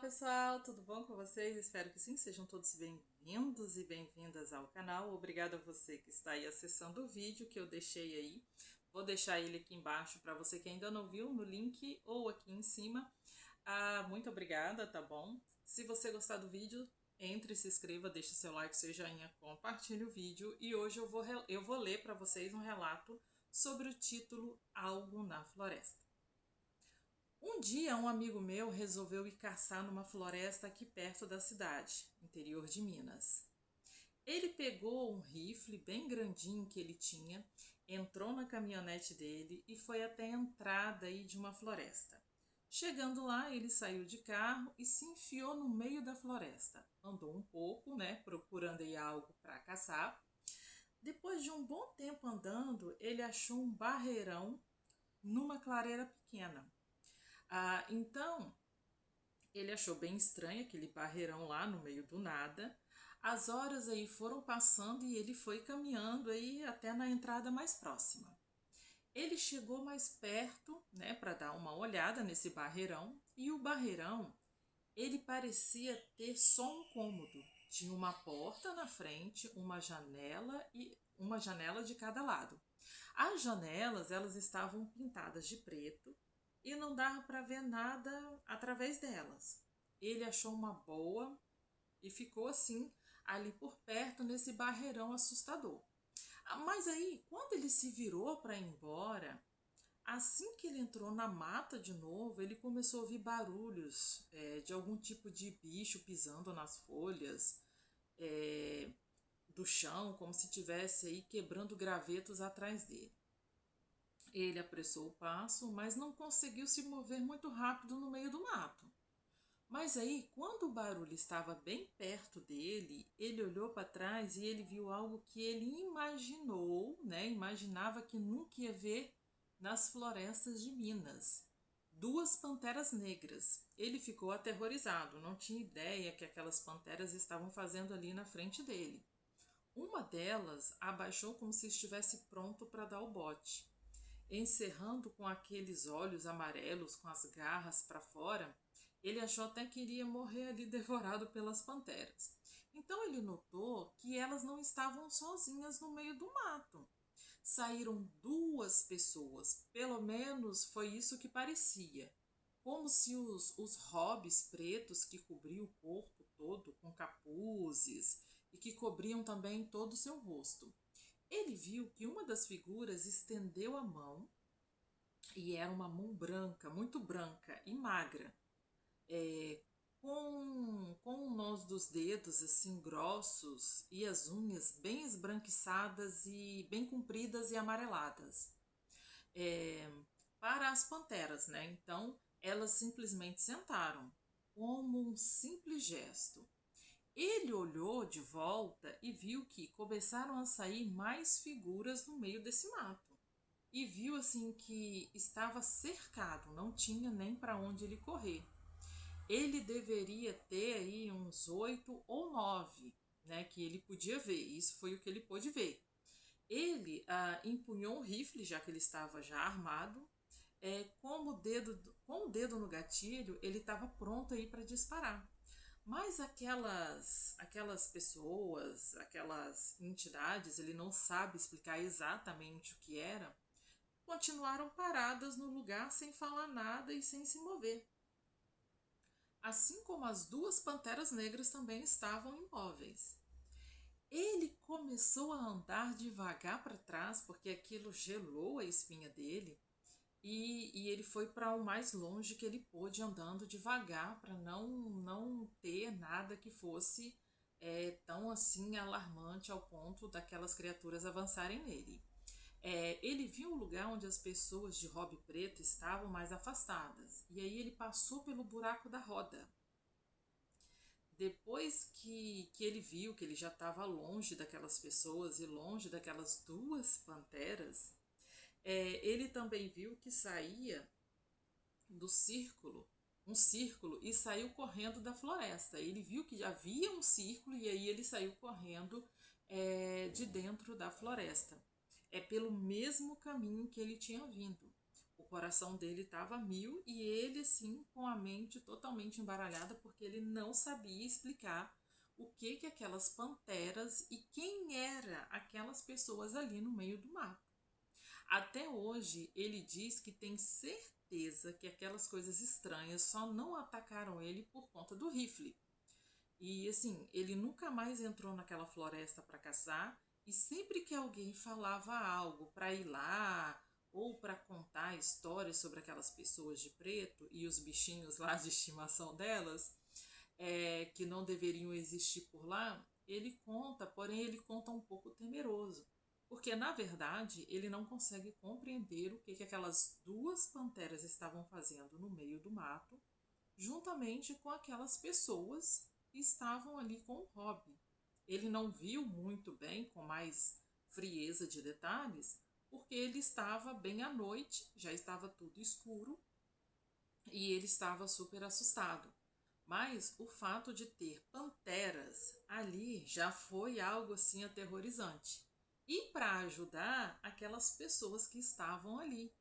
Pessoal, tudo bom com vocês? Espero que sim, sejam todos bem-vindos e bem-vindas ao canal. Obrigada a você que está aí acessando o vídeo que eu deixei aí. Vou deixar ele aqui embaixo para você que ainda não viu, no link ou aqui em cima. Muito obrigada, tá bom? Se você gostar do vídeo, entre, se inscreva, deixe seu like, seu joinha, compartilhe o vídeo. E hoje eu vou ler para vocês um relato sobre o título Algo na Floresta. Um dia, um amigo meu resolveu ir caçar numa floresta aqui perto da cidade, interior de Minas. Ele pegou um rifle bem grandinho que ele tinha, entrou na caminhonete dele e foi até a entrada aí de uma floresta. Chegando lá, ele saiu de carro e se enfiou no meio da floresta. Andou um pouco, né, procurando aí algo para caçar. Depois de um bom tempo andando, ele achou um barreirão numa clareira pequena. Então, ele achou bem estranho aquele barreirão lá no meio do nada. As horas aí foram passando e ele foi caminhando aí até na entrada mais próxima. Ele chegou mais perto, né, para dar uma olhada nesse barreirão, e o barreirão, ele parecia ter só um cômodo. Tinha uma porta na frente, uma janela e uma janela de cada lado. As janelas, elas estavam pintadas de preto e não dava para ver nada através delas. Ele achou uma boa e ficou assim, ali por perto, nesse barreirão assustador. Mas aí, quando ele se virou para ir embora, assim que ele entrou na mata de novo, ele começou a ouvir barulhos de algum tipo de bicho pisando nas folhas do chão, como se tivesse aí quebrando gravetos atrás dele. Ele apressou o passo, mas não conseguiu se mover muito rápido no meio do mato. Mas aí, quando o barulho estava bem perto dele, ele olhou para trás e ele viu algo que ele imaginou, né? Imaginava que nunca ia ver nas florestas de Minas. Duas panteras negras. Ele ficou aterrorizado, não tinha ideia que aquelas panteras estavam fazendo ali na frente dele. Uma delas abaixou como se estivesse pronto para dar o bote. Encerrando com aqueles olhos amarelos com as garras para fora, ele achou até que iria morrer ali devorado pelas panteras. Então ele notou que elas não estavam sozinhas no meio do mato. Saíram duas pessoas, pelo menos foi isso que parecia. Como se os hobbies pretos que cobriam o corpo todo com capuzes e que cobriam também todo o seu rosto. Ele viu que uma das figuras estendeu a mão e era uma mão branca, muito branca e magra, com o nós dos dedos assim grossos e as unhas bem esbranquiçadas e bem compridas e amareladas. É, para as panteras, né? Então elas simplesmente sentaram, como um simples gesto. Ele olhou de volta e viu que começaram a sair mais figuras no meio desse mato. E viu assim que estava cercado, não tinha nem para onde ele correr. Ele deveria ter aí uns 8 ou 9, né, que ele podia ver. Isso foi o que ele pôde ver. Ele empunhou um rifle, já que ele estava já armado. Com o dedo no gatilho, ele estava pronto aí para disparar. Mas aquelas pessoas, aquelas entidades, ele não sabe explicar exatamente o que era, continuaram paradas no lugar sem falar nada e sem se mover. Assim como as duas panteras negras também estavam imóveis. Ele começou a andar devagar para trás, porque aquilo gelou a espinha dele, e ele foi para o mais longe que ele pôde, andando devagar, para não ter nada que fosse tão assim alarmante ao ponto daquelas criaturas avançarem nele. Ele viu o lugar onde as pessoas de robe preto estavam mais afastadas, e aí ele passou pelo buraco da roda. Depois que ele viu que ele já estava longe daquelas pessoas e longe daquelas duas panteras, ele também viu que saía do círculo, um círculo, e saiu correndo da floresta. Ele viu que havia um círculo e aí ele saiu correndo de dentro da floresta. É pelo mesmo caminho que ele tinha vindo. coração dele estava a mil e ele, assim, com a mente totalmente embaralhada, porque ele não sabia explicar o que aquelas panteras e quem era aquelas pessoas ali no meio do mato. Até hoje, ele diz que tem certeza que aquelas coisas estranhas só não atacaram ele por conta do rifle. E assim, ele nunca mais entrou naquela floresta para caçar, e sempre que alguém falava algo para ir lá ou para contar histórias sobre aquelas pessoas de preto e os bichinhos lá de estimação delas, que não deveriam existir por lá, ele conta, porém ele conta um pouco temeroso. Porque, na verdade, ele não consegue compreender o que aquelas duas panteras estavam fazendo no meio do mato, juntamente com aquelas pessoas que estavam ali com o Rob. Ele não viu muito bem, com mais frieza de detalhes, porque ele estava bem à noite, já estava tudo escuro, e ele estava super assustado. Mas o fato de ter panteras ali já foi algo assim aterrorizante. E para ajudar aquelas pessoas que estavam ali,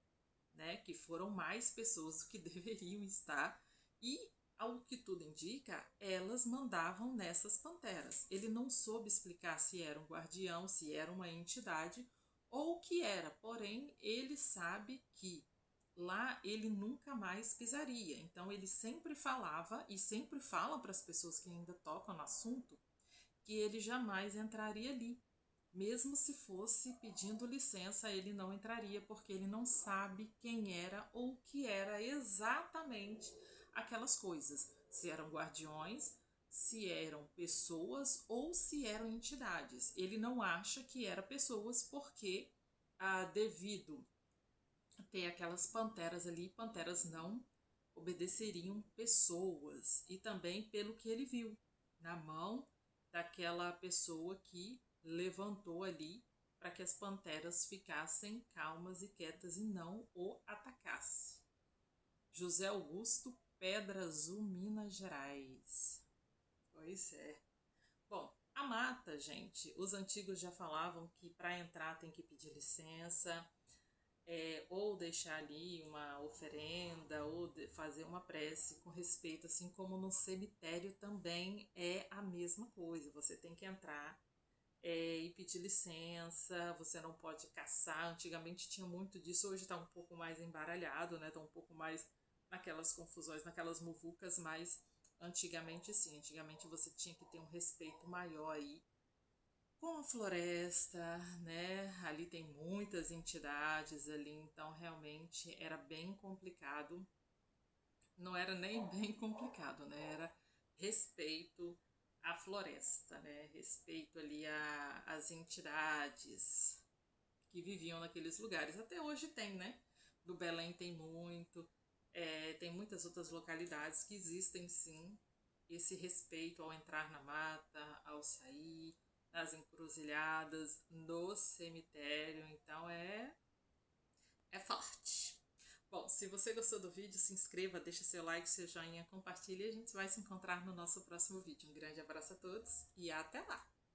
né, que foram mais pessoas do que deveriam estar, e ao que tudo indica, elas mandavam nessas panteras. Ele não soube explicar se era um guardião, se era uma entidade ou o que era, porém ele sabe que lá ele nunca mais pisaria. Então ele sempre falava e sempre fala para as pessoas que ainda tocam no assunto que ele jamais entraria ali. Mesmo se fosse pedindo licença, ele não entraria porque ele não sabe quem era ou o que era exatamente aquelas coisas. Se eram guardiões, se eram pessoas ou se eram entidades. Ele não acha que eram pessoas porque, devido ter aquelas panteras ali, panteras não obedeceriam pessoas. E também pelo que ele viu na mão daquela pessoa que levantou ali para que as panteras ficassem calmas e quietas e não o atacasse. José Augusto, Pedra Azul, Minas Gerais. Pois é. Bom, a mata, gente, os antigos já falavam que para entrar tem que pedir licença, ou deixar ali uma oferenda, ou fazer uma prece com respeito, assim como no cemitério também é a mesma coisa. Você tem que entrar e pedir licença, você não pode caçar. Antigamente tinha muito disso, hoje está um pouco mais embaralhado, né? Está um pouco mais naquelas confusões, naquelas muvucas, mas antigamente sim, antigamente você tinha que ter um respeito maior aí com a floresta, né? Ali tem muitas entidades ali, então realmente era bem complicado. Não era nem bem complicado, né? Era respeito à floresta, né? Respeito ali às entidades que viviam naqueles lugares. Até hoje tem, né? Do Belém tem muito, tem muitas outras localidades que existem sim esse respeito ao entrar na mata, ao sair, nas encruzilhadas, no cemitério. Então é forte. Bom, se você gostou do vídeo, se inscreva, deixa seu like, seu joinha, compartilhe e a gente vai se encontrar no nosso próximo vídeo. Um grande abraço a todos e até lá!